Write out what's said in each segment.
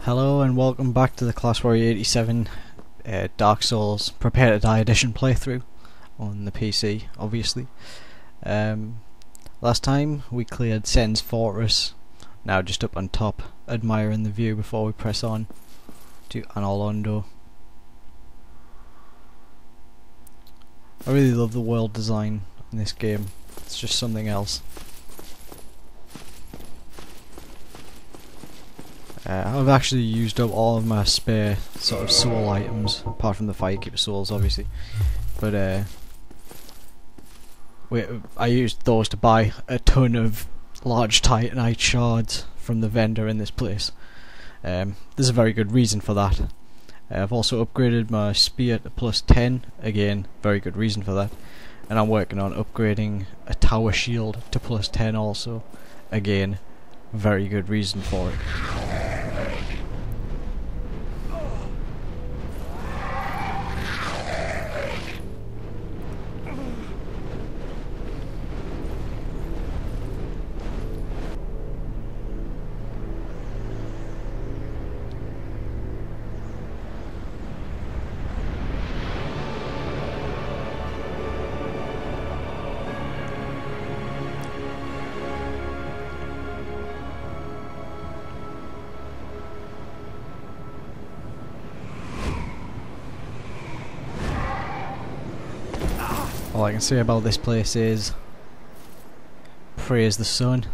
Hello and welcome back to the Classwarrior87 Dark Souls Prepare to Die Edition playthrough on the PC, obviously. Last time we cleared Sen's Fortress, now just up on top, admiring the view before we press on to Anor Londo. I really love the world design in this game, it's just something else. I've actually used up all of my spare sort of soul items, apart from the Firekeeper souls obviously, but I used those to buy a ton of large titanite shards from the vendor in this place. There's a very good reason for that. I've also upgraded my spear to +10, again, very good reason for that, and I'm working on upgrading a tower shield to +10 also, again, very good reason for it. All I can say about this place is praise the sun.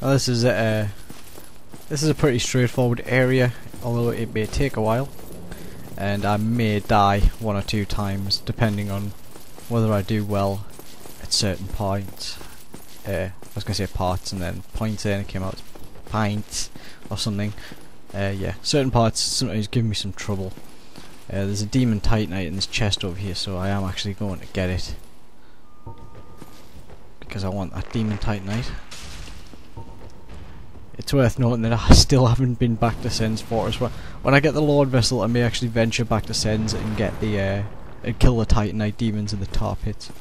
Well, this is a pretty straightforward area, although it may take a while, and I may die one or two times depending on whether I do well at certain points. I was going to say parts and then points there and it came out as pints or something. Yeah, certain parts sometimes give me some trouble. There's a demon titanite in this chest over here, so I am actually going to get it because I want that demon titanite. It's worth noting that I still haven't been back to Sen's Fortress. When I get the Lord Vessel, I may actually venture back to Sen's and get the and kill the titanite demons in the tar pits.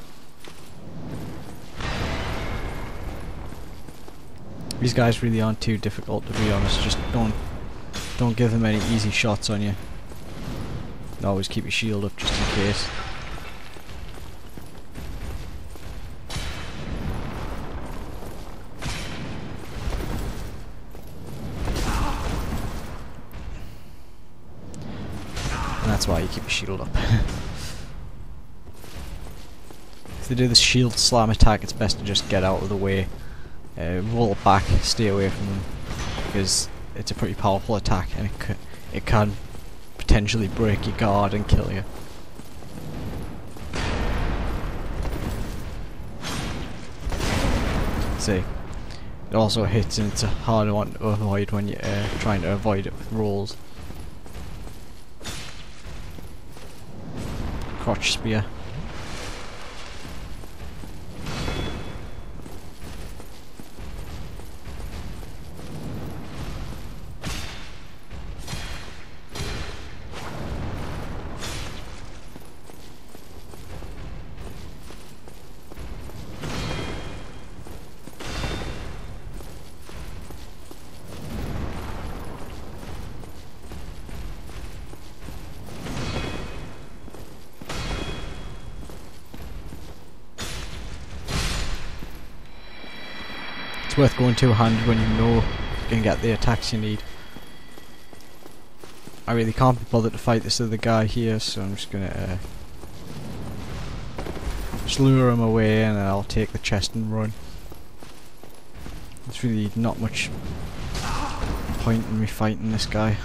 These guys really aren't too difficult, to be honest. Just don't give them any easy shots on you. And always keep your shield up just in case. And that's why you keep your shield up. If they do the shield slam attack, it's best to just get out of the way. Roll back, stay away from them, because it's a pretty powerful attack and it can potentially break your guard and kill you. See, it also hits and it's a harder one to avoid when you're trying to avoid it with rolls. Crotch spear. It's worth going two-handed when you know you can get the attacks you need. I really can't be bothered to fight this other guy here, so I'm just gonna just lure him away and then I'll take the chest and run. There's really not much point in me fighting this guy.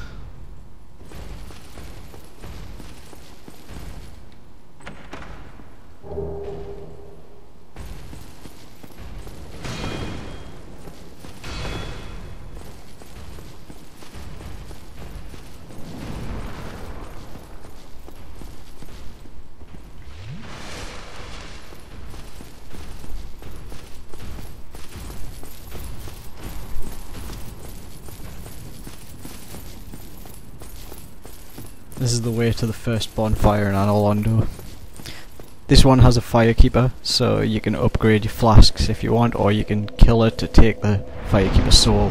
This is the way to the first bonfire in Anor Londo. This one has a firekeeper, so you can upgrade your flasks if you want, or you can kill it to take the firekeeper soul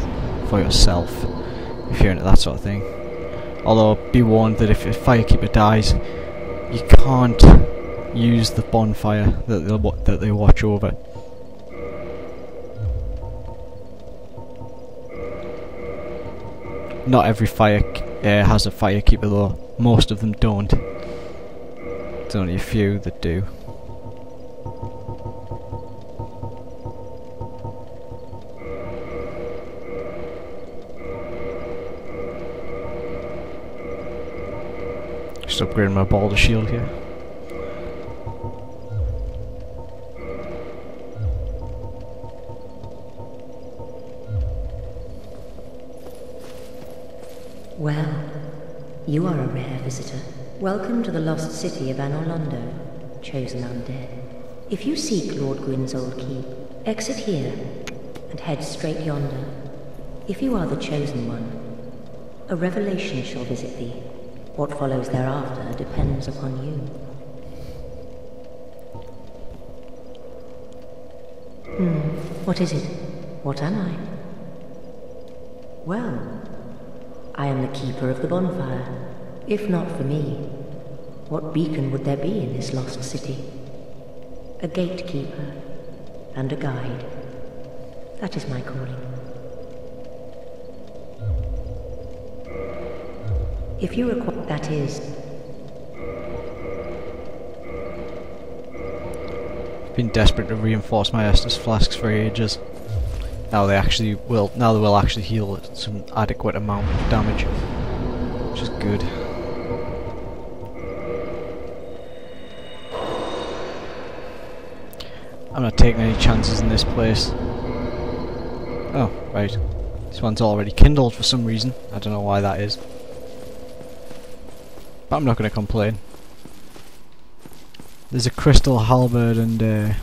for yourself, if you're into that sort of thing. Although, be warned that if a firekeeper dies, you can't use the bonfire that they watch over. Not every fire has a firekeeper though. Most of them don't. There's only a few that do. Just upgrading my boulder shield here. Well, you are a rare visitor. Welcome to the lost city of Anor Londo, chosen undead. If you seek Lord Gwyn's old keep, exit here and head straight yonder. If you are the chosen one, a revelation shall visit thee. What follows thereafter depends upon you. What is it? What am I? Well, I am the keeper of the bonfire. If not for me, what beacon would there be in this lost city? A gatekeeper and a guide. That is my calling. If you require, that is. I've been desperate to reinforce my Estus flasks for ages. Now they will actually heal some adequate amount of damage, which is good. I'm not taking any chances in this place. Oh, right. This one's already kindled for some reason. I don't know why that is. But I'm not going to complain. There's a crystal halberd and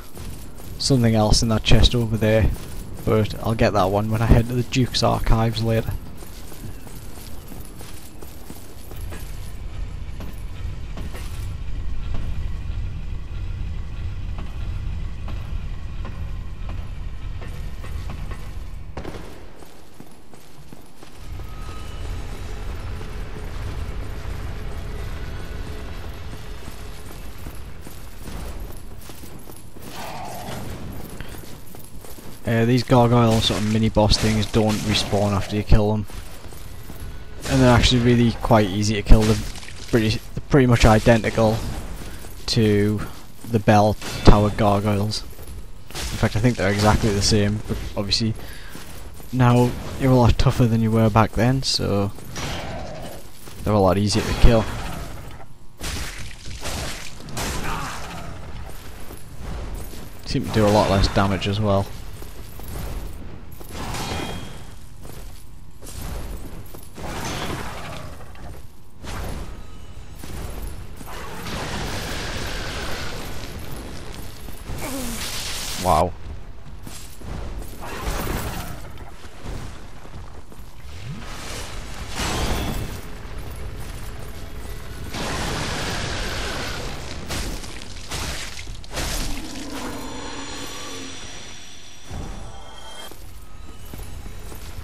something else in that chest over there. But I'll get that one when I head to the Duke's archives later. These gargoyle sort of mini boss things don't respawn after you kill them, and they're actually really quite easy to kill. They're pretty much identical to the bell tower gargoyles. In fact, I think they're exactly the same, but obviously now you're a lot tougher than you were back then, so they're a lot easier to kill. Seem to do a lot less damage as well. Wow.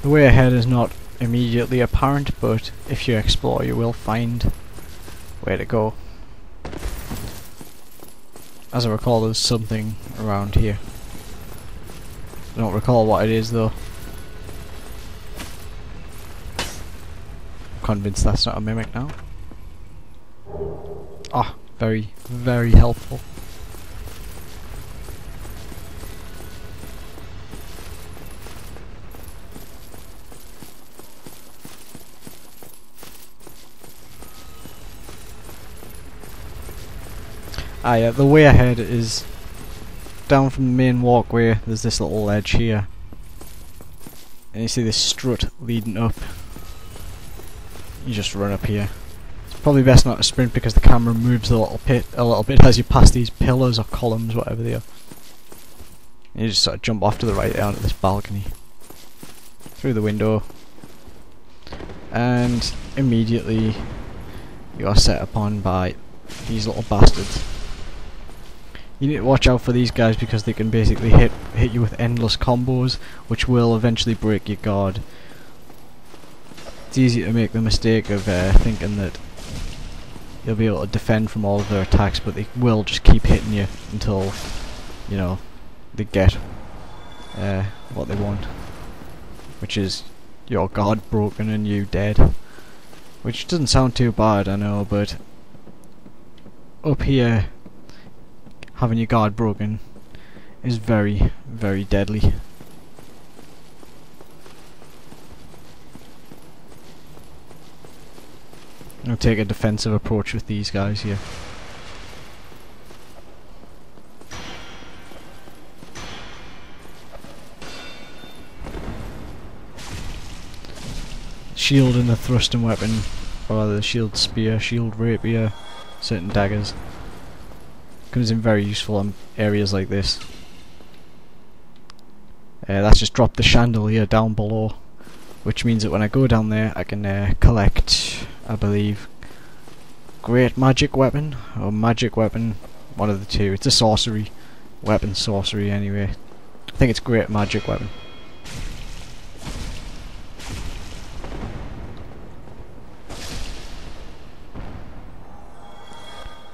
The way ahead is not immediately apparent, but if you explore you will find where to go. As I recall, there's something around here. I don't recall what it is though. I'm convinced that's not a mimic now. Ah, very, very helpful. Ah yeah, the way ahead is down from the main walkway. There's this little ledge here, and you see this strut leading up. You just run up here. It's probably best not to sprint because the camera moves a little bit as you pass these pillars or columns, whatever they are. And you just sort of jump off to the right onto this balcony, through the window, and immediately you are set upon by these little bastards. You need to watch out for these guys because they can basically hit you with endless combos, which will eventually break your guard. It's easy to make the mistake of thinking that you'll be able to defend from all of their attacks, but they will just keep hitting you until, you know, they get what they want, which is your guard broken and you dead. Which doesn't sound too bad, I know, but up here, having your guard broken is very, very deadly. I'll take a defensive approach with these guys here. Shield and the thrusting weapon, or the shield spear, shield rapier, certain daggers, comes in very useful on areas like this. That's just dropped the chandelier down below, which means that when I go down there I can collect, I believe, great magic weapon, or magic weapon, one of the two. It's a sorcery weapon, sorcery anyway. I think it's great magic weapon.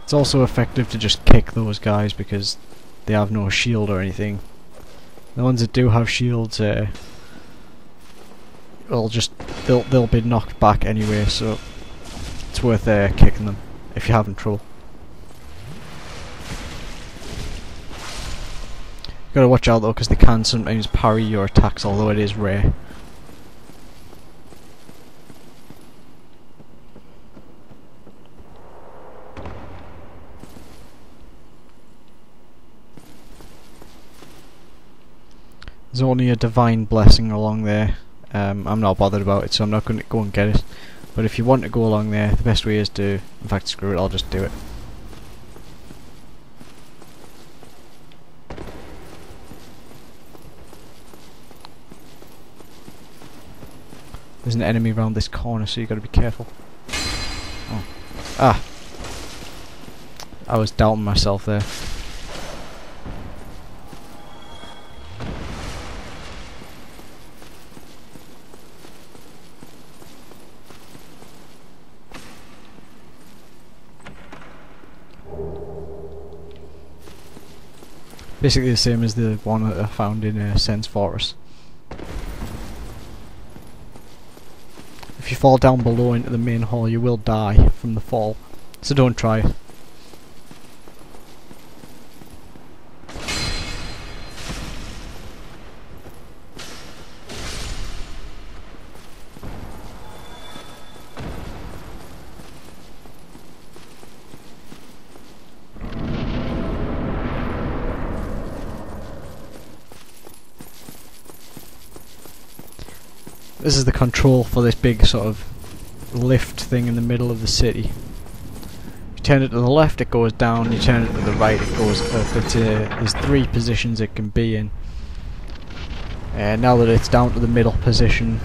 It's also effective to just kick those guys because they have no shield or anything. The ones that do have shields, they'll be knocked back anyway, so it's worth kicking them if you're having trouble. You gotta watch out though, because they can sometimes parry your attacks, although it is rare. There's only a divine blessing along there. I'm not bothered about it, so I'm not going to go and get it. But if you want to go along there, the best way is to, in fact, screw it, I'll just do it. There's an enemy around this corner, so you got to be careful. Oh. Ah! I was doubting myself there. Basically the same as the one that I found in Sen's Fortress. If you fall down below into the main hall, you will die from the fall, so don't try it. This is the control for this big sort of lift thing in the middle of the city. You turn it to the left, it goes down. You turn it to the right, it goes up. There's three positions it can be in. Now that it's down to the middle position,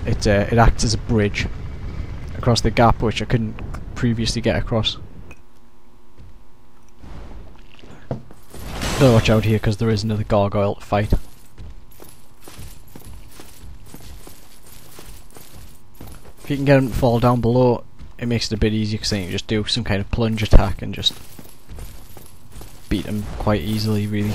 it acts as a bridge across the gap, which I couldn't previously get across. Gotta watch out here because there is another gargoyle to fight. If you can get him to fall down below, it makes it a bit easier because then you can just do some kind of plunge attack and just beat him quite easily, really.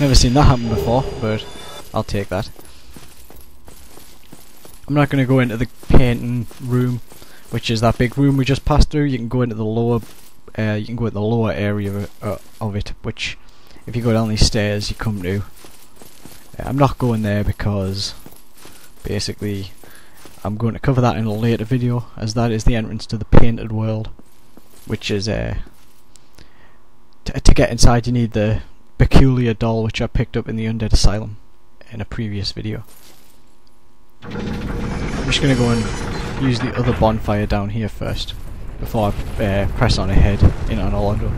Never seen that happen before, but I'll take that. I'm not going to go into the painting room, which is that big room we just passed through. You can go into the lower, area of it, which, if you go down these stairs, you come to. I'm not going there because, basically, I'm going to cover that in a later video, as that is the entrance to the painted world, which is to get inside you need the peculiar doll which I picked up in the Undead Asylum in a previous video. I'm just going to go and use the other bonfire down here first, before I press on ahead in Anor Londo.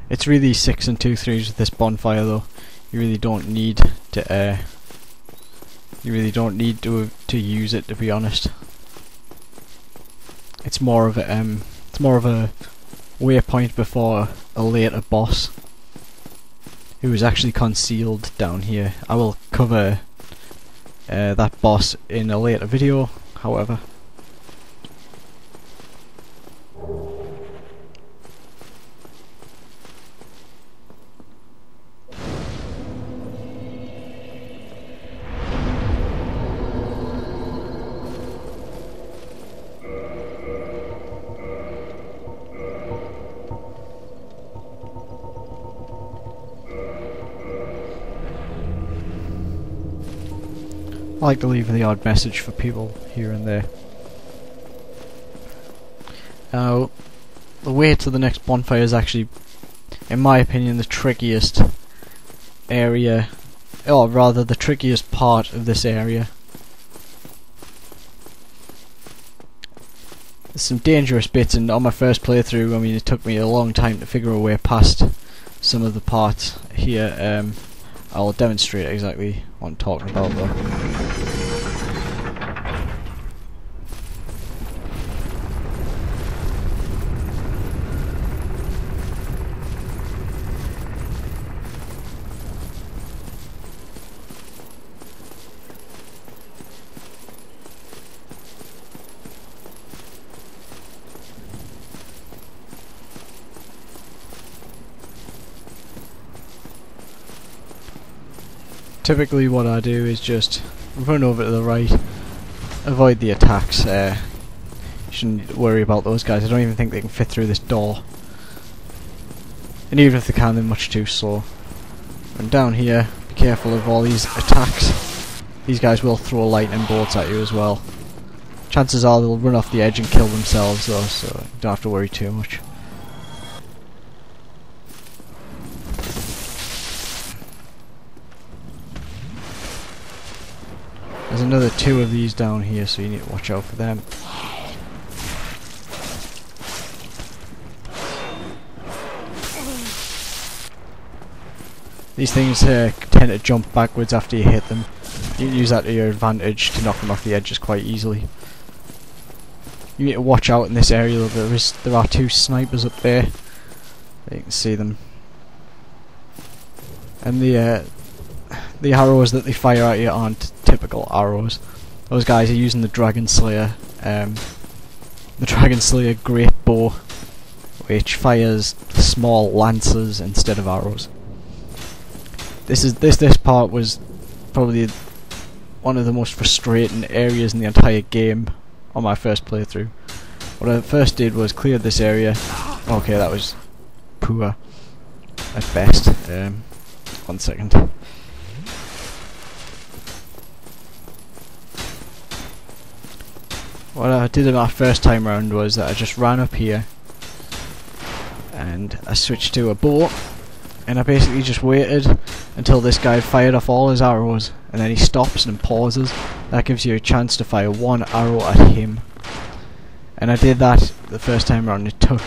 It's really 6 and 2/3 with this bonfire though. You really don't need to use it, to be honest. It's more of a waypoint before a later boss who is actually concealed down here. I will cover that boss in a later video, however. I like to leave the odd message for people here and there. Now, the way to the next bonfire is actually, in my opinion, the trickiest area, or rather the trickiest part of this area. There's some dangerous bits, and on my first playthrough, I mean, it took me a long time to figure a way past some of the parts here. I'll demonstrate exactly what I'm talking about though. Typically what I do is just run over to the right, avoid the attacks. You shouldn't worry about those guys. I don't even think they can fit through this door. And even if they can, they're much too slow. And down here, be careful of all these attacks. These guys will throw lightning bolts at you as well. Chances are they'll run off the edge and kill themselves though, so you don't have to worry too much. There's another 2 of these down here, so you need to watch out for them. These things tend to jump backwards after you hit them. You can use that to your advantage to knock them off the edges quite easily. You need to watch out in this area though. There are 2 snipers up there. You can see them. And the arrows that they fire at you aren't typical arrows. Those guys are using the Dragon Slayer great bow, which fires small lances instead of arrows. This part was probably one of the most frustrating areas in the entire game on my first playthrough. What I first did was clear this area. Okay, that was poor at best. 1 second. What I did in my first time round was that I just ran up here and I switched to a bow, and I basically just waited until this guy fired off all his arrows, and then he stops and pauses. That gives you a chance to fire 1 arrow at him. And I did that the first time round. It took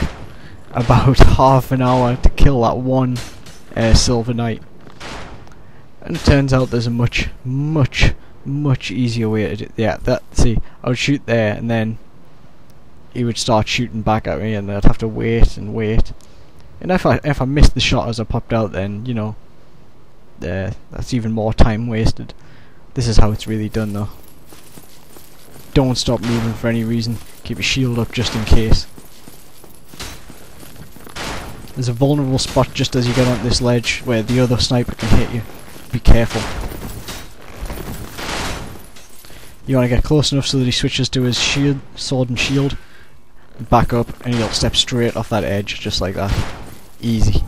about half an hour to kill that 1 Silver Knight. And it turns out there's a much easier way to do. Yeah, see, I would shoot there, and then he would start shooting back at me, and I'd have to wait and wait. And if I missed the shot as I popped out, then you know, that's even more time wasted. This is how it's really done, though. Don't stop moving for any reason. Keep your shield up just in case. There's a vulnerable spot just as you get on this ledge where the other sniper can hit you. Be careful. You want to get close enough so that he switches to his shield, sword and shield, back up, and he'll step straight off that edge, just like that. Easy.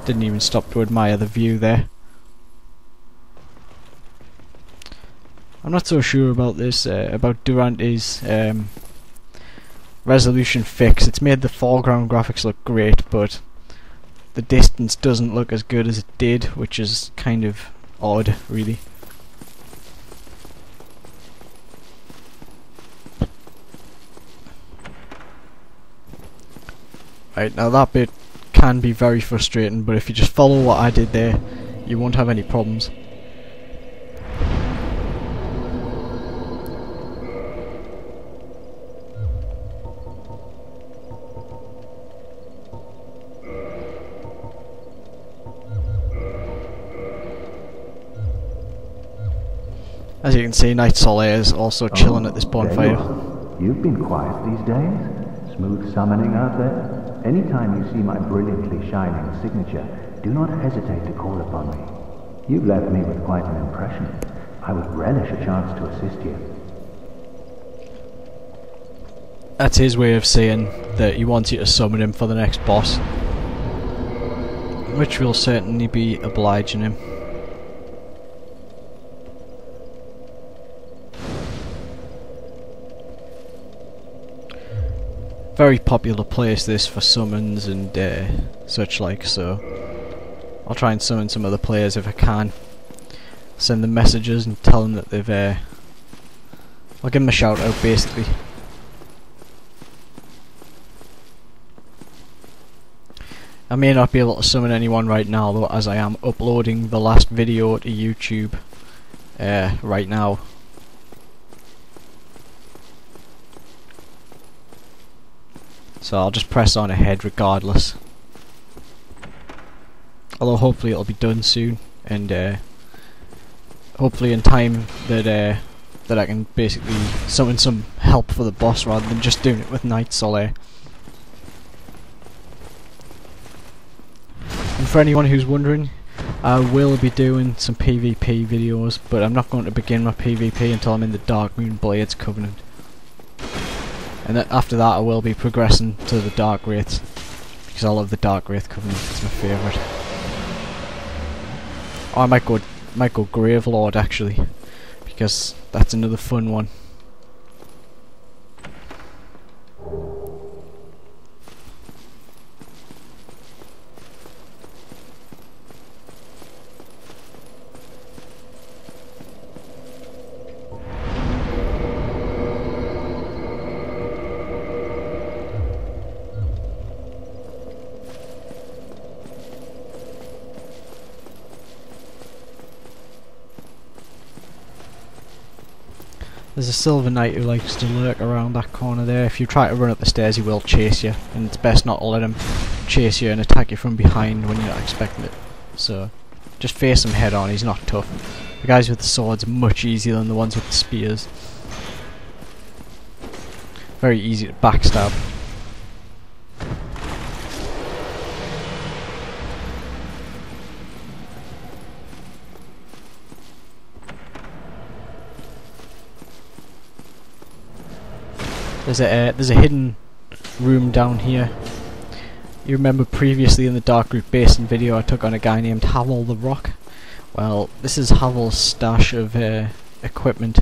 Didn't even stop to admire the view there. I'm not so sure about this, about Durante's resolution fix. It's made the foreground graphics look great, but the distance doesn't look as good as it did, which is kind of odd, really. Right, now that bit can be very frustrating, but if you just follow what I did there, you won't have any problems. As you can see, Knight Solaire is also chilling at this bonfire. You've been quiet these days. Smooth summoning out there. Anytime you see my brilliantly shining signature, do not hesitate to call upon me. You've left me with quite an impression. I would relish a chance to assist you. That's his way of saying that he wants you to summon him for the next boss, which will certainly be obliging him. Very popular place this for summons and such like, so I'll try and summon some other players if I can. Send them messages and tell them that they've I'll give them a shout out basically. I may not be able to summon anyone right now though, as I am uploading the last video to YouTube right now. So I'll just press on ahead regardless. Although hopefully it'll be done soon, and hopefully in time that I can basically summon some help for the boss rather than just doing it with Knight Solaire. And for anyone who's wondering, I will be doing some PvP videos, but I'm not going to begin my PvP until I'm in the Darkmoon Blades Covenant. And after that I will be progressing to the Dark Wraiths, because I love the Dark Wraith Covenant, it's my favourite. Oh, I might go Gravelord actually, because that's another fun one. There's a Silver Knight who likes to lurk around that corner there. If you try to run up the stairs he will chase you, and it's best not to let him chase you and attack you from behind when you're not expecting it. So just face him head on, he's not tough. The guys with the swords are much easier than the ones with the spears. Very easy to backstab. There's a hidden room down here. You remember previously in the Dark Root Basin video I took on a guy named Havel the Rock? Well, this is Havel's stash of equipment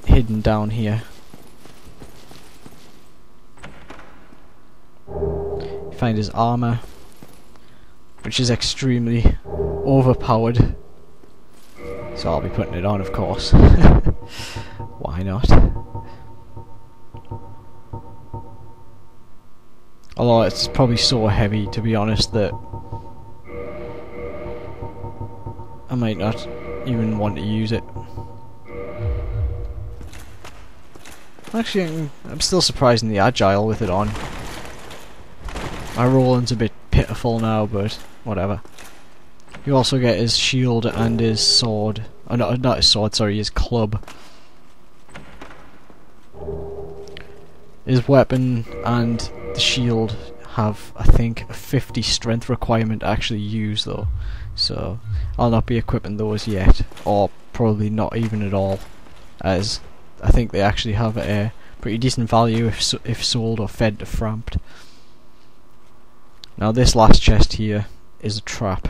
hidden down here. You find his armour, which is extremely overpowered, so I'll be putting it on, of course. Why not? Although it's probably so heavy, to be honest, that I might not even want to use it. Actually, I'm still surprisingly agile with it on. My rolling's a bit pitiful now, but whatever. You also get his shield and his sword. Oh, no, not his sword, sorry, his club. His weapon and the shield have, I think, a 50 strength requirement to actually use though, so I'll not be equipping those yet, or probably not even at all, as I think they actually have a pretty decent value if sold or fed to Frampt. Now this last chest here is a trap.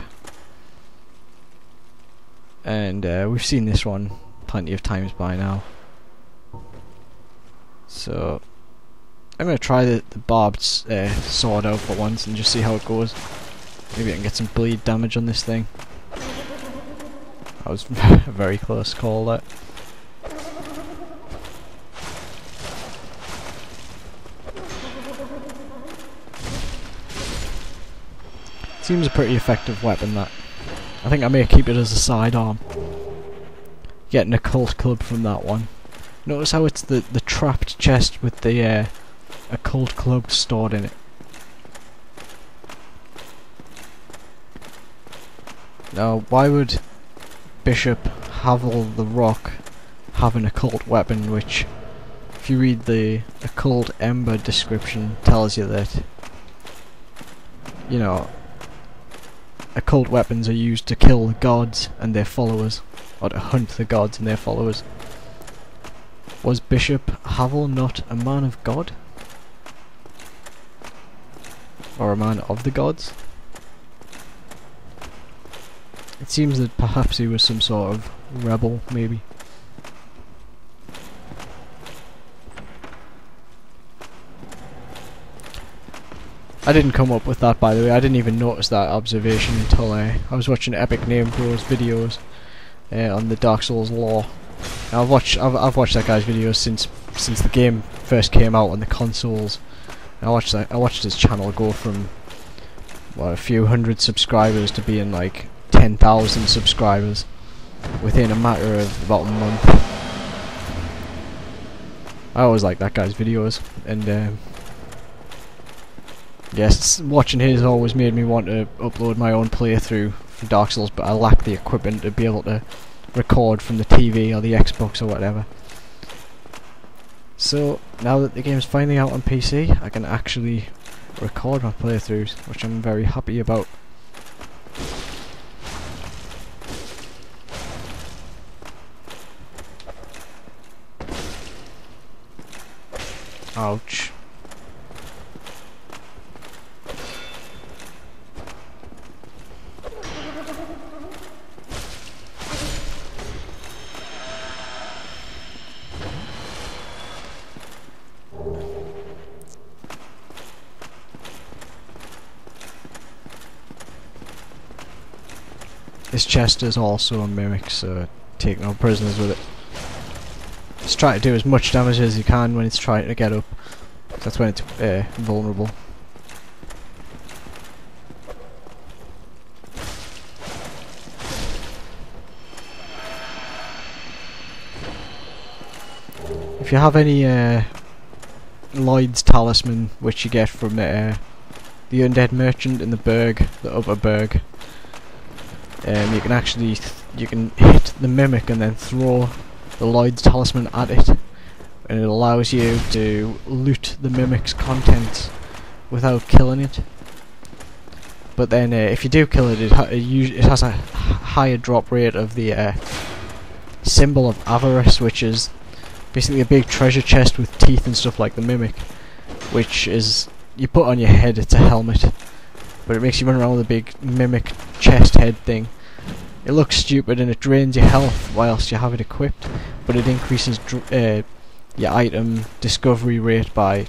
and we've seen this one plenty of times by now. So I'm going to try the barbed sword out for once and just see how it goes. Maybe I can get some bleed damage on this thing. That was a very close call, that. Seems a pretty effective weapon, that. I think I may keep it as a sidearm. Getting a occult club from that one. Notice how it's the trapped chest with the occult club stored in it. Now, why would Bishop Havel the Rock have an occult weapon which, if you read the occult ember description, tells you that, you know, occult weapons are used to kill the gods and their followers, or to hunt the gods and their followers. Was Bishop Havel not a man of God? Or a man of the gods? It seems that perhaps he was some sort of rebel, maybe. I didn't come up with that, by the way. I didn't even notice that observation until I was watching Epic Name Bro's videos on the Dark Souls lore. Now, I've watched that guy's videos since the game first came out on the consoles. I watched his channel go from what, a few hundred subscribers to being like 10,000 subscribers within a matter of about a month. I always like that guy's videos, and yes, watching his always made me want to upload my own playthrough for Dark Souls, but I lack the equipment to be able to record from the TV or the Xbox or whatever. So now that the game's finally out on PC, I can actually record my playthroughs, which I'm very happy about. Ouch. This chest is also a mimic, so take no prisoners with it. Just try to do as much damage as you can when it's trying to get up. That's when it's vulnerable. If you have any Lloyd's talisman, which you get from the undead merchant in the Berg, the upper Berg, you can actually hit the mimic and then throw the Lloyd's talisman at it, and it allows you to loot the mimic's contents without killing it. But then if you do kill it, it has a higher drop rate of the symbol of avarice, which is basically a big treasure chest with teeth and stuff like the mimic, which is you put on your head. It's a helmet, but it makes you run around with a big mimic chest head thing. It looks stupid and it drains your health whilst you have it equipped, but it increases your item discovery rate by a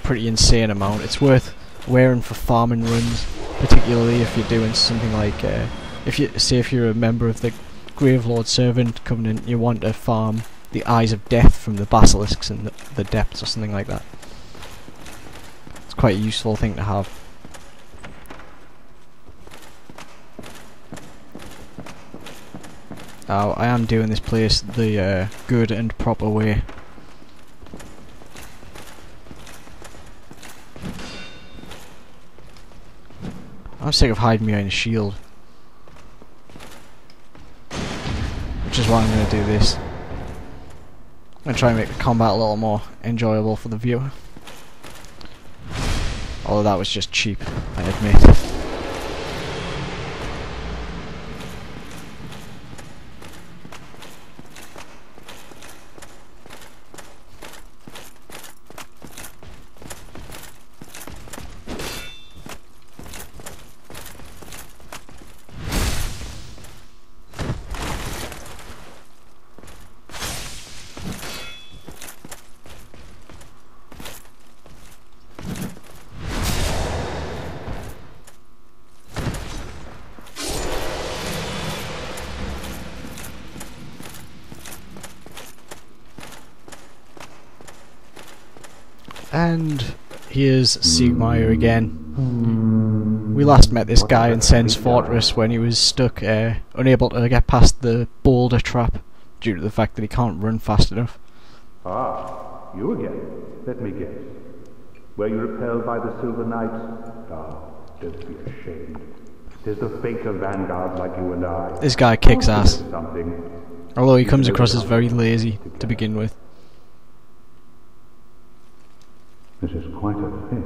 pretty insane amount. It's worth wearing for farming runs, particularly if you're doing something like if you're a member of the Gravelord Servant Covenant, you want to farm the Eyes of Death from the basilisks in the depths or something like that. It's quite a useful thing to have. Now, I am doing this place the good and proper way. I'm sick of hiding behind a shield, which is why I'm going to do this. I'm going to try and make the combat a little more enjoyable for the viewer. Although that was just cheap, I admit. And here's Smough again. We last met this guy in Sen's Fortress when he was stuck, unable to get past the boulder trap due to the fact that he can't run fast enough. Ah, you again. Let me guess. Were you repelled by the Silver Knights? Ah, don't be ashamed. 'Tis the fate of vanguards like you and I. This guy kicks ass. Something. Although he comes across as very lazy to begin with. This is quite a fix.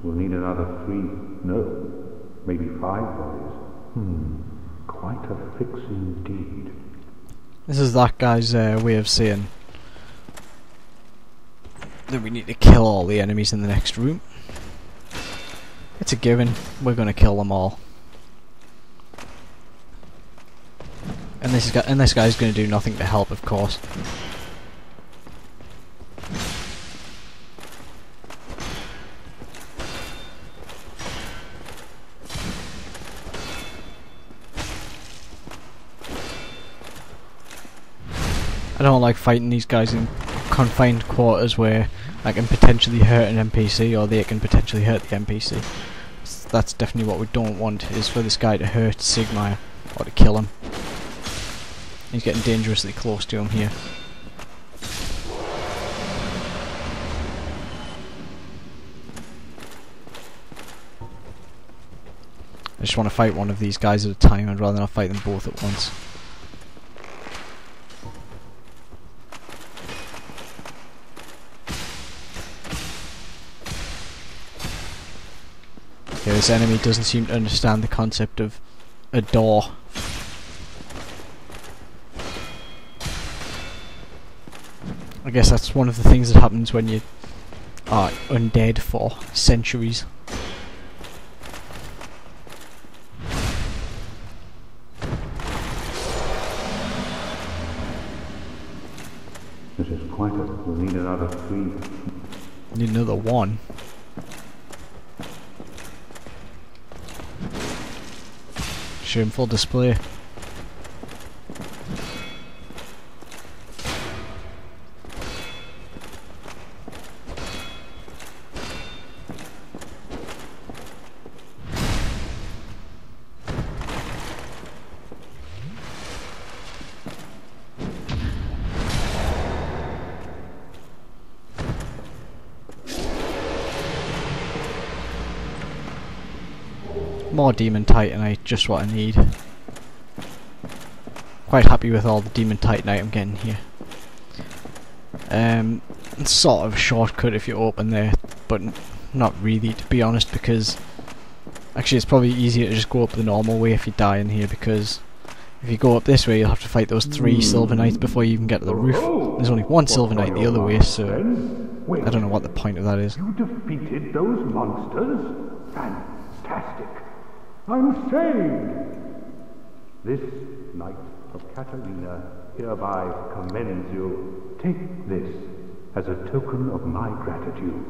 We'll need another 3, no, maybe 5 bodies. Quite a fix indeed. This is that guy's way of saying that we need to kill all the enemies in the next room. It's a given. We're going to kill them all. And this guy's going to do nothing to help, of course. I don't like fighting these guys in confined quarters where I can potentially hurt an NPC or they can potentially hurt the NPC. That's definitely what we don't want, is for this guy to hurt Smough or to kill him. He's getting dangerously close to him here. I just want to fight one of these guys at a time. I'd rather not fight them both at once. Okay, this enemy doesn't seem to understand the concept of a door. I guess that's one of the things that happens when you are undead for centuries. This is quite a... We'll need another 3. Need another 1. Shameful display. More Demon Titanite, just what I need. Quite happy with all the Demon Titanite I'm getting here. It's sort of a shortcut if you open there, but not really, to be honest, because actually it's probably easier to just go up the normal way if you die in here, because if you go up this way you'll have to fight those 3 Silver Knights before you even get to the roof. There's only 1 Silver Knight the other way, so I don't know what the point of that is. You defeated those monsters? Fantastic! I'm saved! This Knight of Catalina hereby commends you. Take this as a token of my gratitude.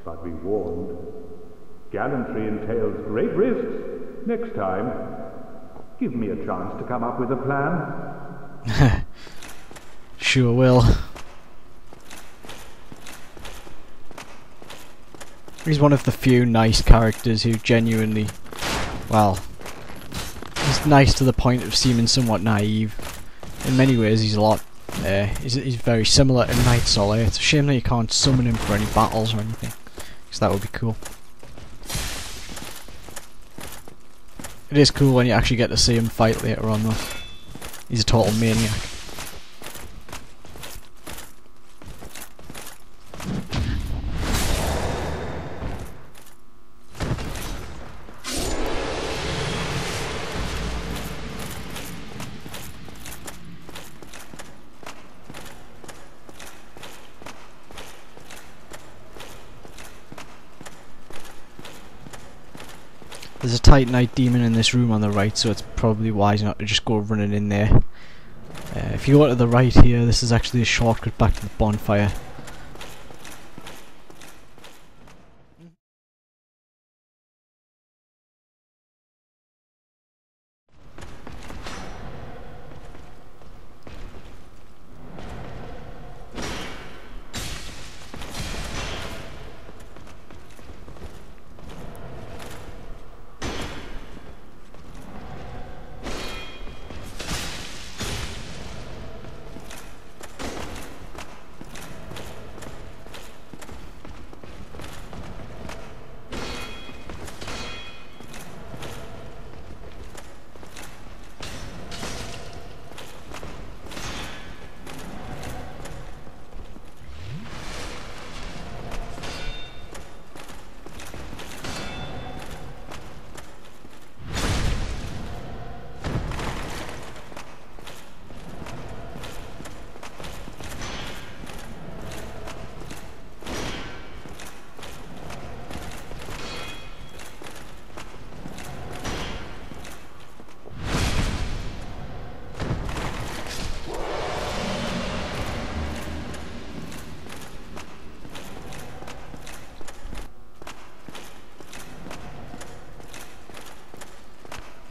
But be warned, gallantry entails great risks. Next time, give me a chance to come up with a plan. Sure will. He's one of the few nice characters who genuinely, well, he's nice to the point of seeming somewhat naive. In many ways he's a lot, he's very similar to Knight Solar. It's a shame that you can't summon him for any battles or anything, because that would be cool. It is cool when you actually get to see him fight later on though. He's a total maniac. There's a Titanite demon in this room on the right, so it's probably wise not to just go running in there. If you go to the right here, this is actually a shortcut back to the bonfire.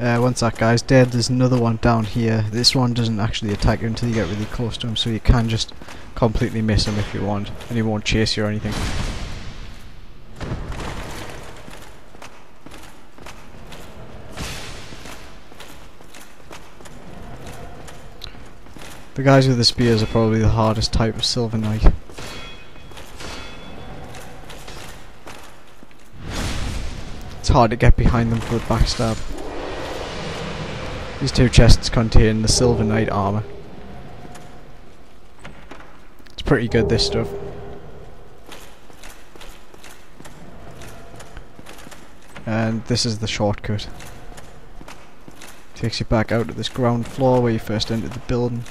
Once that guy's dead, there's another one down here. This one doesn't actually attack you until you get really close to him, so you can just completely miss him if you want, and he won't chase you or anything. The guys with the spears are probably the hardest type of Silver Knight. It's hard to get behind them for a backstab. These two chests contain the Silver Knight armor. It's pretty good, this stuff. And this is the shortcut. Takes you back out to this ground floor where you first entered the building.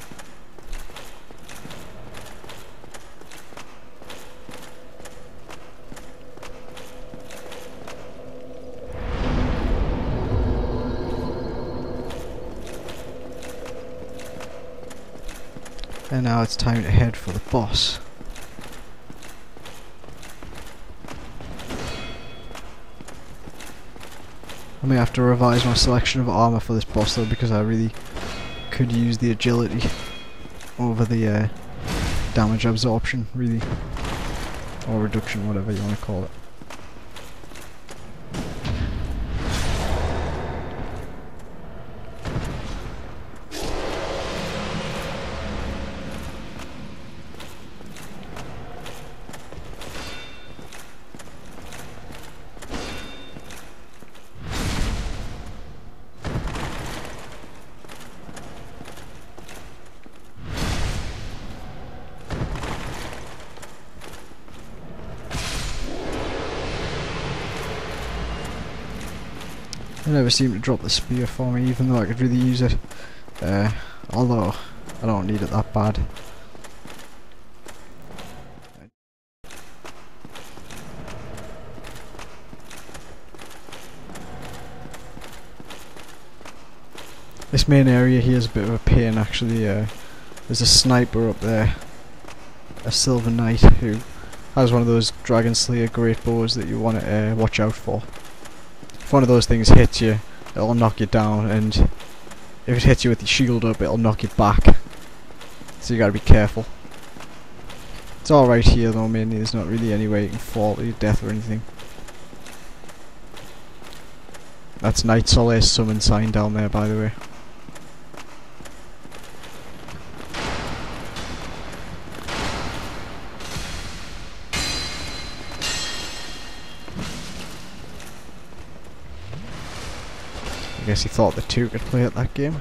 And now it's time to head for the boss. I may have to revise my selection of armor for this boss though, because I really could use the agility over the damage absorption, really. Or reduction, whatever you want to call it. They never seem to drop the spear for me, even though I could really use it. Although, I don't need it that bad. This main area here is a bit of a pain actually. There's a sniper up there. A Silver Knight who has one of those Dragon Slayer great bows that you want to watch out for. If one of those things hits you, it'll knock you down, and if it hits you with your shield up, it'll knock you back. So you gotta be careful. It's alright here though, mainly. There's not really any way you can fall to your death or anything. That's Night Solace summon sign down there, by the way. I guess he thought the two could play at that game.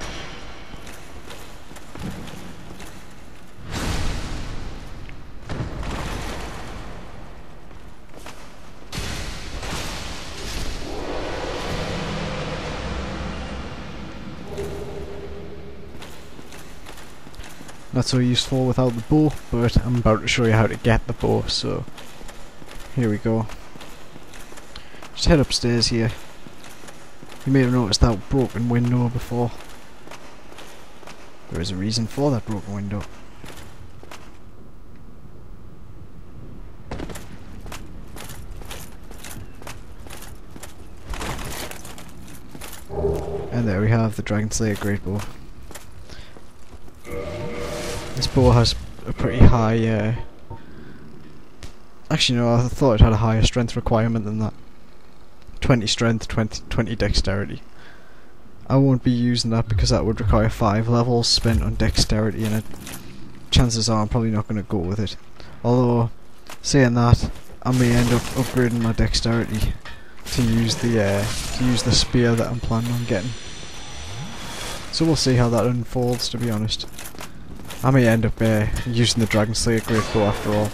Not so useful without the bow, but I'm about to show you how to get the bow, so here we go. Just head upstairs here. You may have noticed that broken window before. There is a reason for that broken window. And there we have the Dragon Slayer Great Bow. This bow has a pretty high, actually no, I thought it had a higher strength requirement than that. 20 strength, 20 dexterity. I won't be using that because that would require 5 levels spent on dexterity, and chances are I'm probably not going to go with it. Although, saying that, I may end up upgrading my dexterity to use the spear that I'm planning on getting. So we'll see how that unfolds, to be honest. I may end up using the Dragon Slayer Great Bow after all.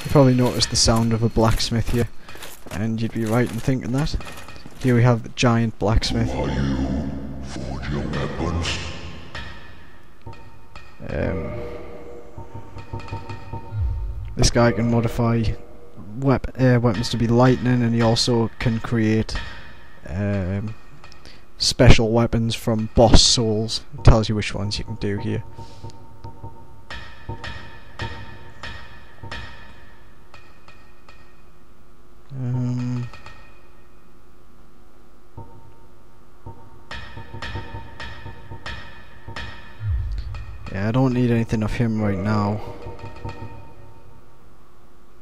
You probably noticed the sound of a blacksmith here, and you'd be right in thinking that. Here we have the giant blacksmith. Are you forging weapons? This guy can modify weapons to be lightning, and he also can create special weapons from boss souls. It tells you which ones you can do here. Yeah, I don't need anything of him right now.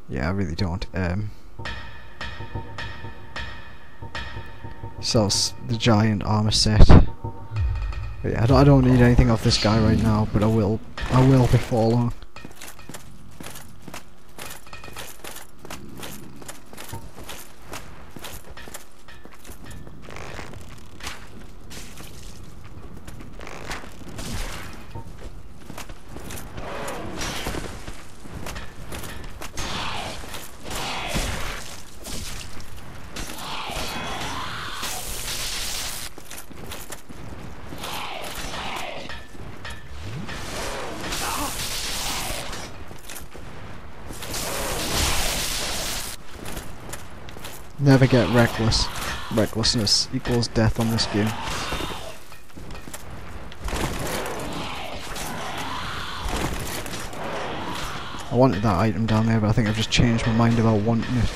Yeah, I really don't. Sells the giant armor set. But yeah, I don't need anything of this guy right now, but I will before long. Never get reckless. Recklessness equals death on this game. I wanted that item down there, but I think I've just changed my mind about wanting it.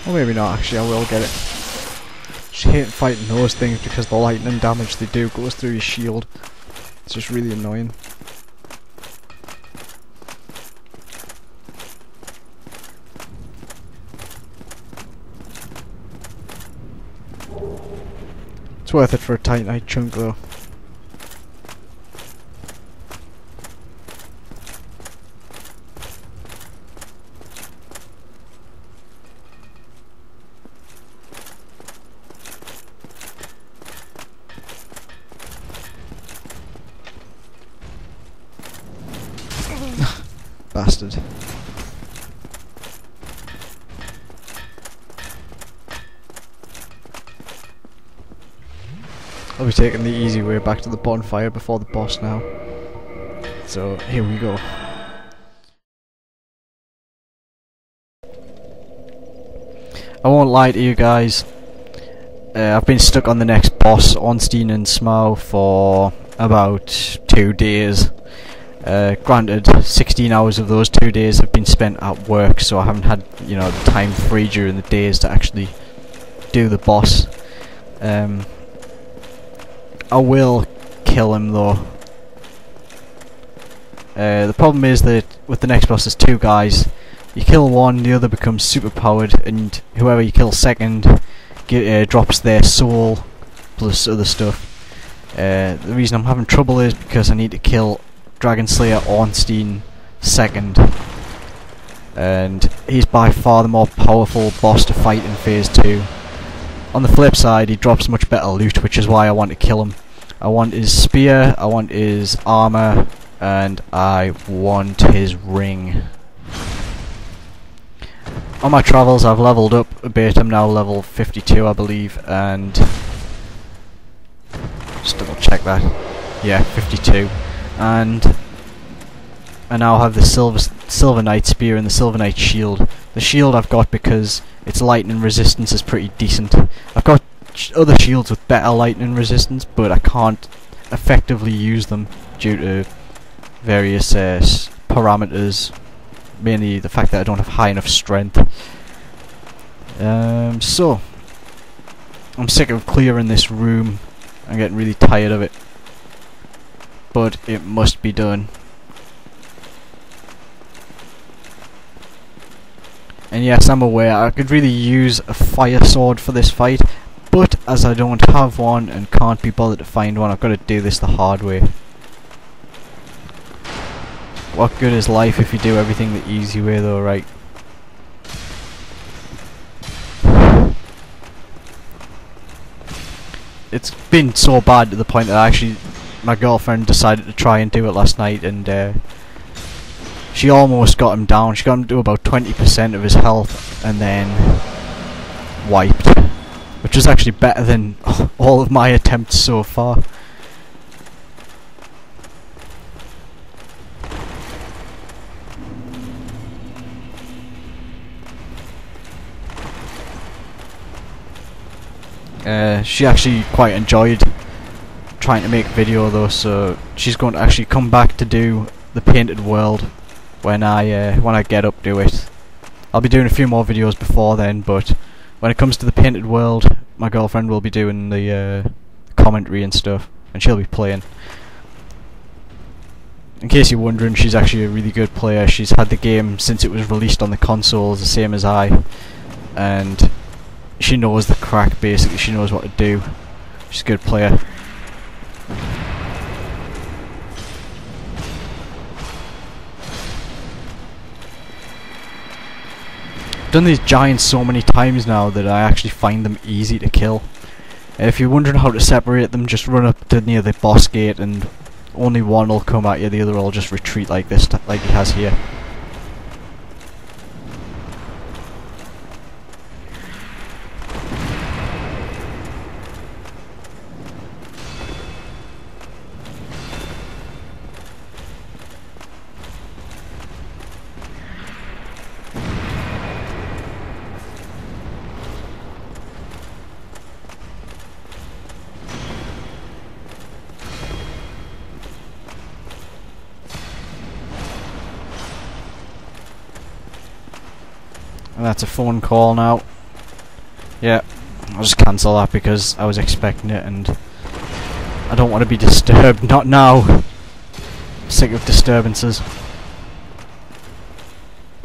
Or maybe not, actually, I will get it. Just hate fighting those things because the lightning damage they do goes through your shield. It's just really annoying. It's worth it for a Titanite chunk though. Bastard. I'll be taking the easy way back to the bonfire before the boss now. So, here we go. I won't lie to you guys. I've been stuck on the next boss, Ornstein Smough, for about 2 days. Granted, 16 hours of those 2 days have been spent at work, so I haven't had, you know, the time free during the days to actually do the boss. I will kill him though. The problem is that with the next boss there's 2 guys. You kill one, the other becomes super powered, and whoever you kill second drops their soul plus other stuff. The reason I'm having trouble is because I need to kill Dragon Slayer Ornstein second, and he's by far the more powerful boss to fight in phase 2. On the flip side, he drops much better loot, which is why I want to kill him. I want his spear, I want his armor, and I want his ring. On my travels I've leveled up a bit. I'm now level 52 I believe, and just double check that. Yeah, 52. And I now have the Silver Knight spear and the Silver Knight shield. The shield I've got because its lightning resistance is pretty decent. I've got other shields with better lightning resistance, but I can't effectively use them due to various parameters, mainly the fact that I don't have high enough strength. So I'm sick of clearing this room. I'm getting really tired of it, but it must be done. And yes, I'm aware I could really use a fire sword for this fight, but as I don't have one and can't be bothered to find one, I've got to do this the hard way. What good is life if you do everything the easy way though, right? It's been so bad to the point that my girlfriend decided to try and do it last night, and she almost got him down. She got him to about 20% of his health and then wiped, which is actually better than all of my attempts so far. She actually quite enjoyed trying to make a video though, so she's going to actually come back to do the painted world when I get up to it. I'll be doing a few more videos before then, but when it comes to the painted world, my girlfriend will be doing the commentary and stuff, and she'll be playing. In case you're wondering, she's actually a really good player. She's had the game since it was released on the consoles, the same as I, and she knows the crack basically, she knows what to do. She's a good player. Done these giants so many times now that I actually find them easy to kill. If you're wondering how to separate them, just run up to near the boss gate and only one will come at you, the other will just retreat like this, like he has here. And that's a phone call now. Yeah, I'll just cancel that because I was expecting it and I don't want to be disturbed. Not now. I'm sick of disturbances.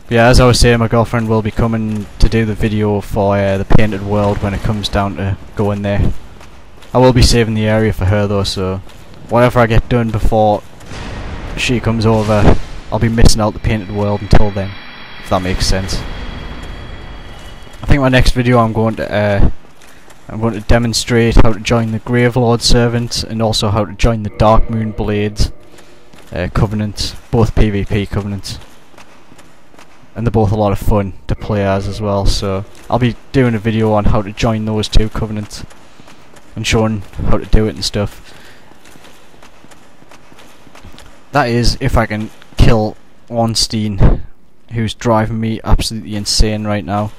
But yeah, as I was saying, my girlfriend will be coming to do the video for the painted world when it comes down to going there. I will be saving the area for her though, so whatever I get done before she comes over, I'll be missing out the painted world until then, if that makes sense. I think my next video I'm going to demonstrate how to join the Gravelord Servant and also how to join the Darkmoon Blades Covenant, both PvP covenants, and they're both a lot of fun to play as well. So I'll be doing a video on how to join those two covenants and showing how to do it and stuff. That is, if I can kill Ornstein, who's driving me absolutely insane right now.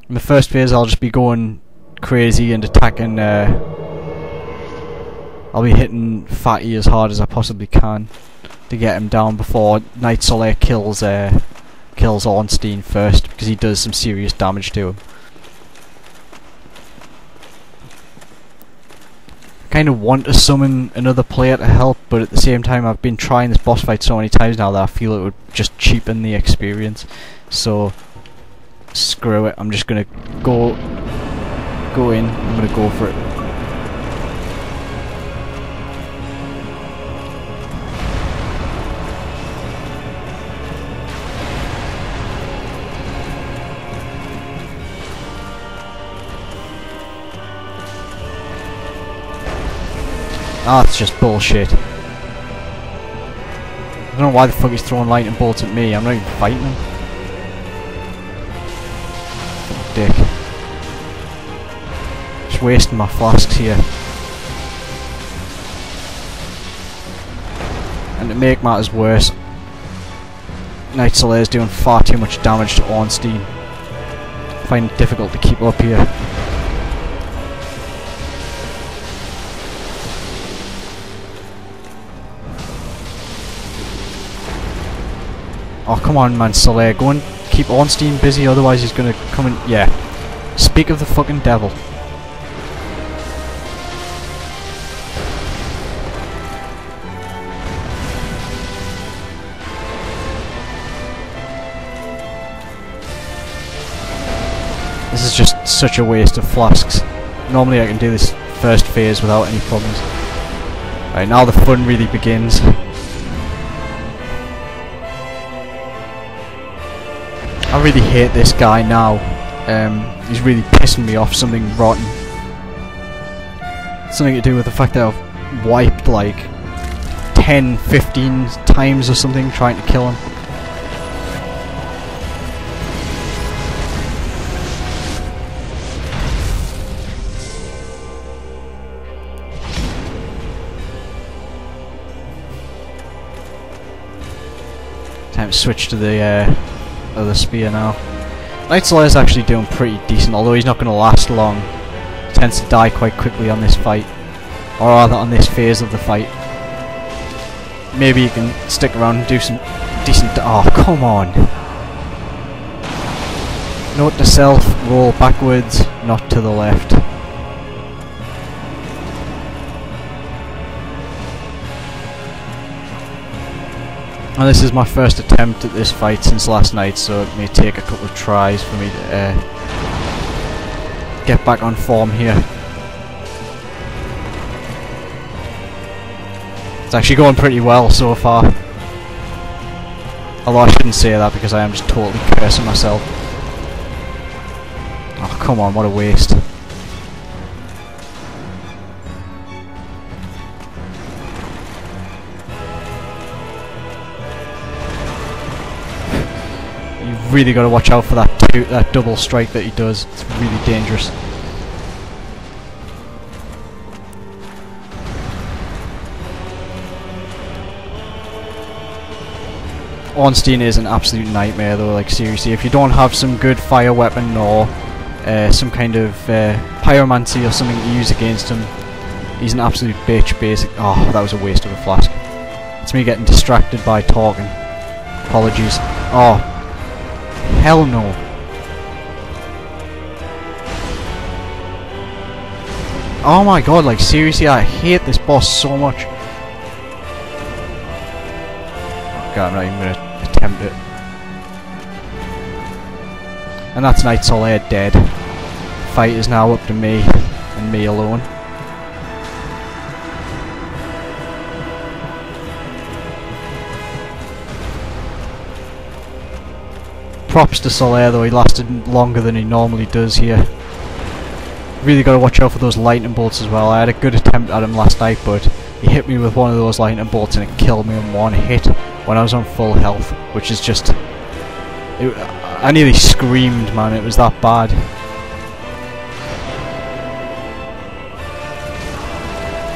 In the first phase I'll just be going crazy and attacking, I'll be hitting Fatty as hard as I possibly can to get him down before Night Solar kills Ornstein first, because he does some serious damage to him. I kind of want to summon another player to help, but at the same time I've been trying this boss fight so many times now that I feel it would just cheapen the experience. So screw it, I'm just gonna go in, I'm gonna go for it. Ah, it's just bullshit. I don't know why the fuck he's throwing lightning bolts at me, I'm not even fighting him. Dick. Just wasting my flasks here. And to make matters worse, Night Solar is doing far too much damage to Ornstein. I find it difficult to keep up here. Oh come on man, Solar, go and keep Ornstein busy, otherwise he's gonna come and... yeah. Speak of the fucking devil. This is just such a waste of flasks. Normally I can do this first phase without any problems. Right, now the fun really begins. I really hate this guy now. He's really pissing me off, something rotten. Something to do with the fact that I've wiped like 10, 15 times or something trying to kill him. Time to switch to the other spear now. Knight Slayer's actually doing pretty decent, although he's not going to last long. He tends to die quite quickly on this fight, or rather on this phase of the fight. Maybe he can stick around and do some decent... Oh, come on! Note to self, roll backwards, not to the left. And this is my first attempt at this fight since last night, so it may take a couple of tries for me to get back on form here. It's actually going pretty well so far. Although I shouldn't say that because I am just totally cursing myself. Oh, come on, what a waste. You've really got to watch out for that double strike that he does. It's really dangerous. Ornstein is an absolute nightmare though, like seriously, if you don't have some good fire weapon or some kind of pyromancy or something to use against him, he's an absolute bitch basic. Oh, that was a waste of a flask. It's me getting distracted by talking. Apologies. Oh, hell no. Oh my god, like seriously, I hate this boss so much. Oh god, I'm not even gonna attempt it. And that's Knight Solaire dead. Fight is now up to me, and me alone. Props to Solaire though, he lasted longer than he normally does here. Really got to watch out for those lightning bolts as well. I had a good attempt at him last night, but he hit me with one of those lightning bolts and it killed me in one hit when I was on full health, which is just... I nearly screamed, man, it was that bad.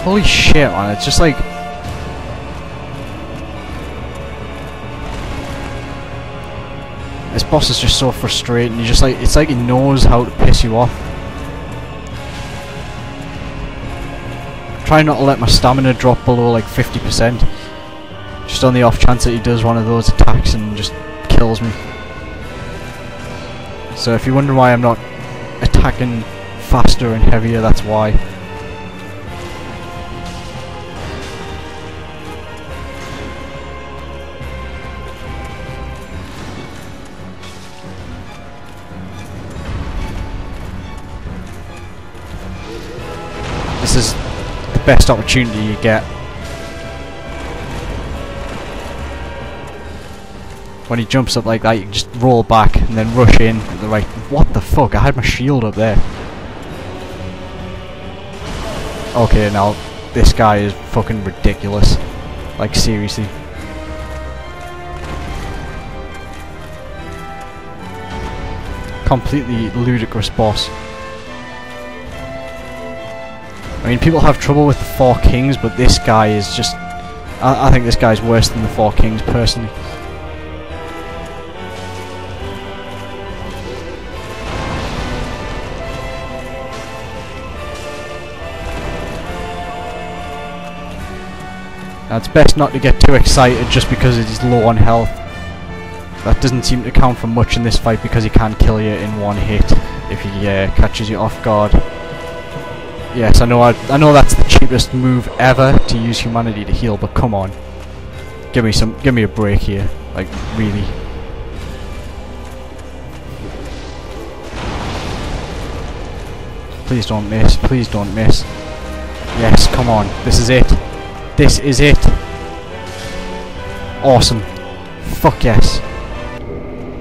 Holy shit, man, it's just like... This boss is just so frustrating, you just like, it's like he knows how to piss you off. Try not to let my stamina drop below like 50%. Just on the off chance that he does one of those attacks and just kills me. So if you wonder why I'm not attacking faster and heavier, that's why. This is the best opportunity you get. When he jumps up like that, you can just roll back and then rush in at the right... What the fuck? I had my shield up there. Okay, now this guy is fucking ridiculous. Like, seriously. Completely ludicrous boss. I mean, people have trouble with the Four Kings, but this guy is just... I think this guy's worse than the Four Kings, personally. Now, it's best not to get too excited just because it is low on health. That doesn't seem to count for much in this fight because he can kill you in one hit if he catches you off guard. Yes, I know that's the cheapest move ever to use humanity to heal, but come on. Give me a break here. Like, really. Please don't miss, please don't miss. Yes, come on. This is it. This is it. Awesome. Fuck yes.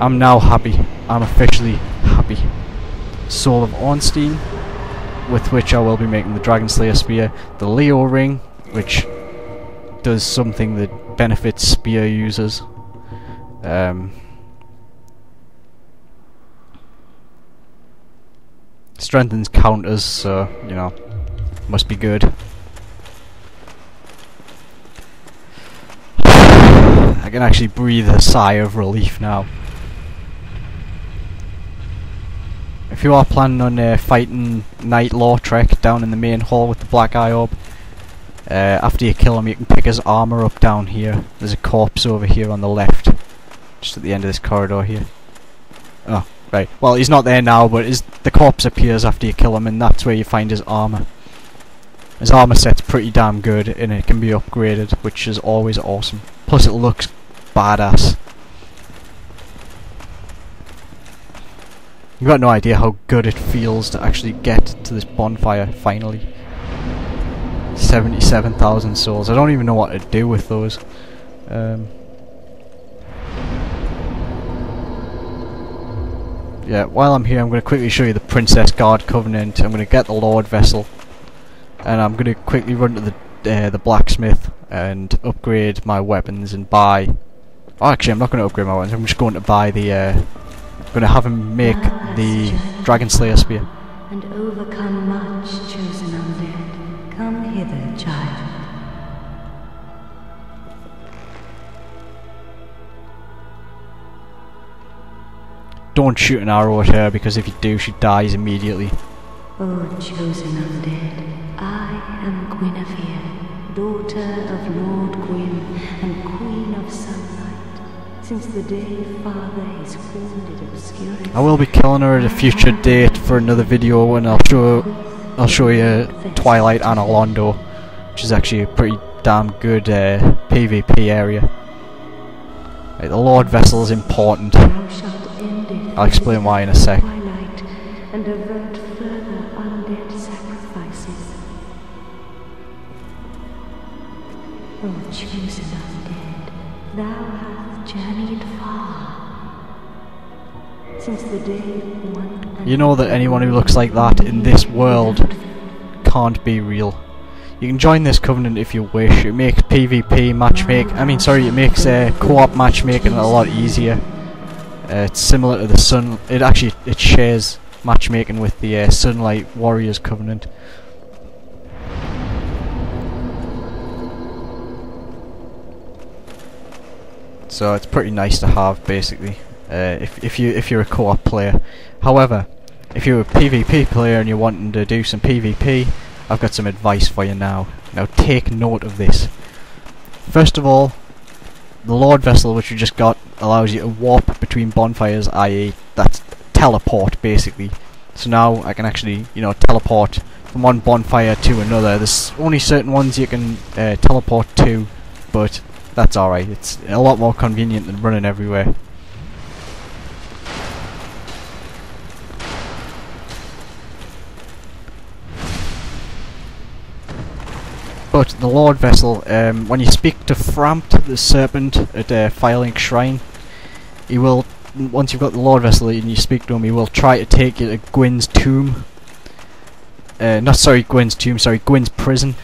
I'm now happy. I'm officially happy. Soul of Ornstein, with which I will be making the Dragon Slayer Spear, the Leo Ring, which does something that benefits spear users. Strengthens counters, so, you know, must be good. I can actually breathe a sigh of relief now. if you are planning on fighting Knight Lautrec down in the main hall with the Black Eye Orb, after you kill him you can pick his armour up down here. There's a corpse over here on the left, just at the end of this corridor here. Oh, right. Well, he's not there now, but the corpse appears after you kill him, and that's where you find his armour. His armour set's pretty damn good, and it can be upgraded, which is always awesome. Plus it looks badass. You've got no idea how good it feels to actually get to this bonfire, finally. 77,000 souls. I don't even know what to do with those. Yeah, while I'm here I'm going to quickly show you the Princess Guard Covenant. I'm going to get the Lord Vessel, and I'm going to quickly run to the blacksmith and upgrade my weapons and buy... Oh, actually I'm not going to upgrade my weapons, I'm just going to buy the... I'm going to have him make the Dragon Slayer Spear. And overcome much, chosen undead. Come hither, child. Don't shoot an arrow at her, because if you do she dies immediately. O chosen undead, I am Guinevere, daughter of Lord Gwyn and Queen of Sunlight. Since the day Father is formed in obscurity, I will be killing her at a future date for another video, and I'll show you Twilight Anor Londo, which is actually a pretty damn good PvP area. Right, the Lord Vessel is important. I'll explain why in a sec. Twilight, and avert further undead sacrifices. O chosen undead, thou hast journeyed far. Since the day one... You know that anyone who looks like that in this world can't be real. You can join this covenant if you wish. It makes PvP matchmaking... it makes co-op matchmaking a lot easier. It's similar to the Sun... It shares matchmaking with the Sunlight Warriors Covenant. So it's pretty nice to have, basically, if you're a co-op player. However, if you're a PvP player and you're wanting to do some PvP, I've got some advice for you now. Now take note of this. First of all, the Lord Vessel, which you just got, allows you to warp between bonfires, i.e. that's teleport, basically. So now I can actually, teleport from one bonfire to another. There's only certain ones you can teleport to, but that's alright. It's a lot more convenient than running everywhere. But the Lord Vessel, when you speak to Frampt, the serpent at Firelink Shrine, he will, once you've got the Lord Vessel and you speak to him, he will try to take you to Gwyn's tomb. Gwyn's prison.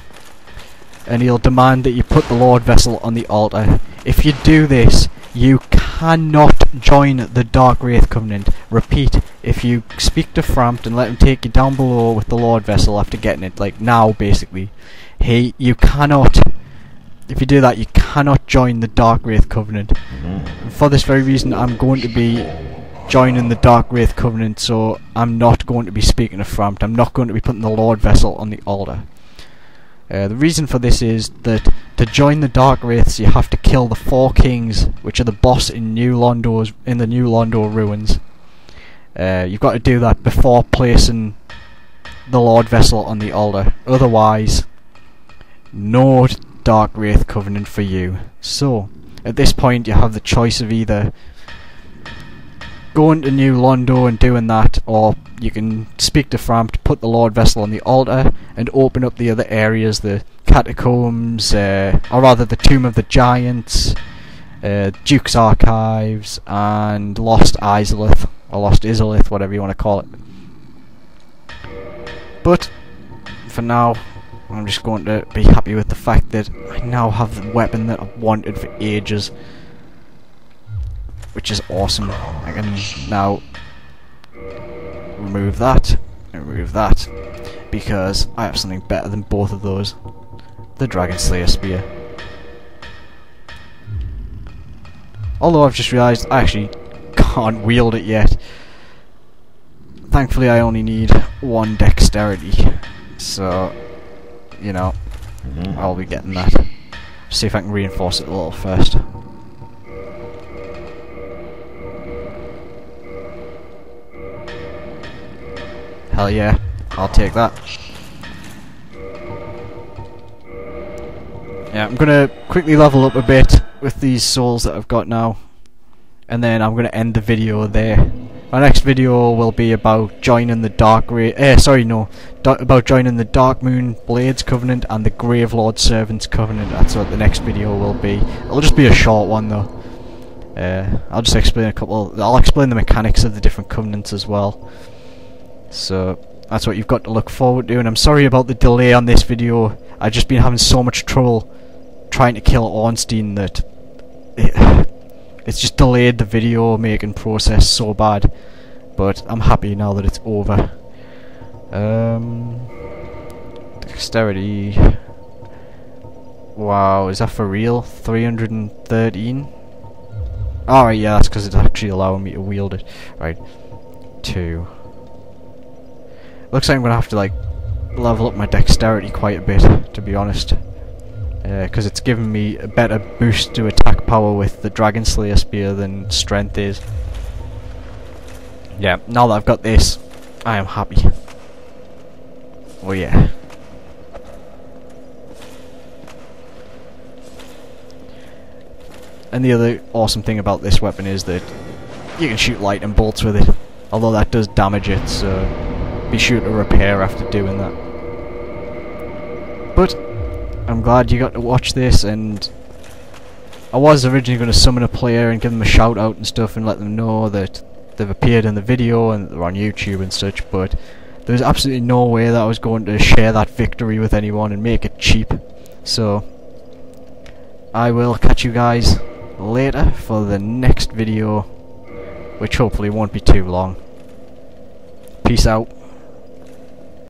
And he'll demand that you put the Lord Vessel on the altar. If you do this, you cannot join the Dark Wraith Covenant. Repeat, if you speak to Frampt and let him take you down below with the Lord Vessel after getting it, like now basically, you cannot, if you do that, you cannot join the Dark Wraith Covenant. And for this very reason, I'm going to be joining the Dark Wraith Covenant, so I'm not going to be speaking to Frampt. I'm not going to be putting the Lord Vessel on the altar. The reason for this is that to join the Dark Wraiths you have to kill the 4 kings, which are the boss in the New Londo ruins. You've got to do that before placing the Lord Vessel on the altar. Otherwise, no Dark Wraith Covenant for you. So, at this point you have the choice of either going to New Londo and doing that, or you can speak to Frampt, put the Lord Vessel on the altar, and open up the other areas, the catacombs, or rather the Tomb of the Giants, Duke's Archives, and Lost Izalith, or Lost Izalith, whatever you want to call it. But, for now, I'm just going to be happy with the fact that I now have the weapon that I've wanted for ages, which is awesome. I can now remove that, because I have something better than both of those. The Dragon Slayer Spear. Although I've just realised I actually can't wield it yet. thankfully I only need 1 dexterity, so, you know, I'll be getting that. See if I can reinforce it a little first. Hell yeah, I'll take that. Yeah, I'm gonna quickly level up a bit with these souls that I've got now, and then I'm gonna end the video there. My next video will be about joining the about joining the Dark Moon Blades Covenant and the Gravelord Servants Covenant. That's what the next video will be. It'll just be a short one though. I'll just explain I'll explain the mechanics of the different covenants as well. So that's what you've got to look forward to, and I'm sorry about the delay on this video. I've just been having so much trouble trying to kill Ornstein that it's just delayed the video making process so bad, but I'm happy now that it's over. Dexterity. Wow, is that for real? 313? Alright, yeah, that's because it's actually allowing me to wield it. Right, 2. Looks like I'm gonna have to like level up my dexterity quite a bit, to be honest, because it's giving me a better boost to attack power with the Dragon Slayer Spear than strength is. Yeah, now that I've got this, I am happy. Oh yeah. And the other awesome thing about this weapon is that you can shoot lightning bolts with it, although that does damage it, so be sure to repair after doing that. But I'm glad you got to watch this, and I was originally going to summon a player and give them a shout out and stuff and let them know that they've appeared in the video and they're on YouTube and such, but there's absolutely no way that I was going to share that victory with anyone and make it cheap. So I will catch you guys later for the next video, which hopefully won't be too long. Peace out.